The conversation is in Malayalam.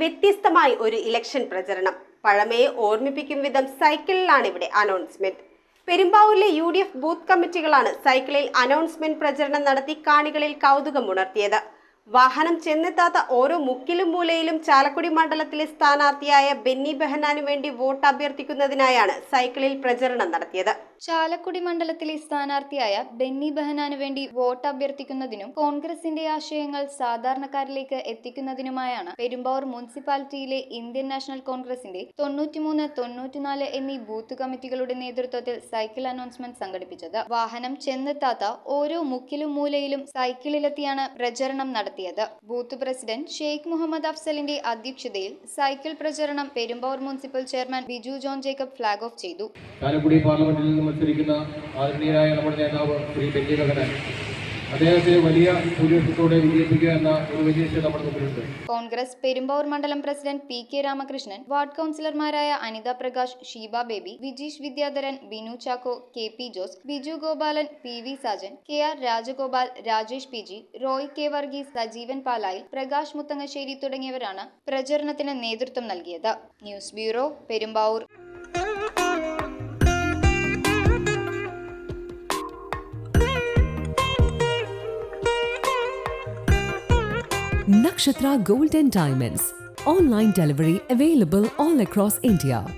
വ്യത്യസ്തമായി ഒരു ഇലക്ഷൻ പ്രചരണം. പഴമയെ ഓർമ്മിപ്പിക്കും വിധം സൈക്കിളിലാണ് ഇവിടെ അനൗൺസ്മെന്റ്. പെരുമ്പാവൂരിലെ UDF ബൂത്ത് കമ്മിറ്റികളാണ് സൈക്കിളിൽ അനൗൺസ്മെന്റ് പ്രചരണം നടത്തി കാണികളിൽ കൗതുകമുണർത്തിയത്. വാഹനം ചെന്നെത്താത്ത ഓരോ മുക്കിലും മൂലയിലും ചാലക്കുടി മണ്ഡലത്തിലെ സ്ഥാനാർത്ഥിയായ ബെന്നി ബെഹനാനു വേണ്ടി വോട്ട് അഭ്യർത്ഥിക്കുന്നതിനായാണ് സൈക്കിളിൽ പ്രചരണം നടത്തിയത്. ചാലക്കുടി മണ്ഡലത്തിലെ സ്ഥാനാർത്ഥിയായ ബെന്നി ബെഹനാനു വേണ്ടി വോട്ട് അഭ്യർത്ഥിക്കുന്നതിനും കോൺഗ്രസിന്റെ ആശയങ്ങൾ സാധാരണക്കാരിലേക്ക് എത്തിക്കുന്നതിനുമായാണ് പെരുമ്പാവൂർ മുനിസിപ്പാലിറ്റിയിലെ ഇന്ത്യൻ നാഷണൽ കോൺഗ്രസിന്റെ 93, 94 എന്നീ ബൂത്ത് കമ്മിറ്റികളുടെ നേതൃത്വത്തിൽ സൈക്കിൾ അനൗൺസ്മെന്റ് സംഘടിപ്പിച്ചത്. വാഹനം ചെന്നെത്താത്ത ഓരോ മുക്കിലും മൂലയിലും സൈക്കിളിലെത്തിയാണ് പ്രചരണം നടത്തിയത്. ബൂത്ത് പ്രസിഡന്റ് ഷെയ്ഖ് മുഹമ്മദ് അഫ്സലിന്റെ അധ്യക്ഷതയിൽ സൈക്കിൾ പ്രചരണം Perumbavoor municipal chairman Biju John Jacob flag off ചെയ്തു. ചാലക്കുടി പാർലമെന്റിൽ നിന്ന് മത്സരിക്കുന്ന ആദരണീയനായ നമ്മുടെ നേതാവ് ശ്രീ ബെന്നി ബെഹനാൻ അദ്ദേഹത്തെ വലിയ ഭൂരിപക്ഷത്തോടെ വിജയിപ്പിക്കുക എന്ന ഒരു വലിയ ലക്ഷ്യം നമ്മുടെ മുമ്പിലുണ്ട്. കോൺഗ്രസ് പെരുമ്പാവൂർ മണ്ഡലം പ്രസിഡന്റ് PK രാമകൃഷ്ണൻ, വാർഡ് കൗൺസിലർമാരായ Anitha Prakash, Sheeba Baby, Vijeesh Vidyadharan, Binu Chacko, KP Jose, Biju Gopalan, PV Sajan, KR Rajagopal, Rajesh PG, Roy K Varghese, Sajeevan Palayil, Prakash Muthangasseri തുടങ്ങിയവരാണ് പ്രചരണത്തിന് നേതൃത്വം നൽകിയത്. News bureau, Perumbavoor. Nakshatra Gold and Diamonds. Online delivery available all across India.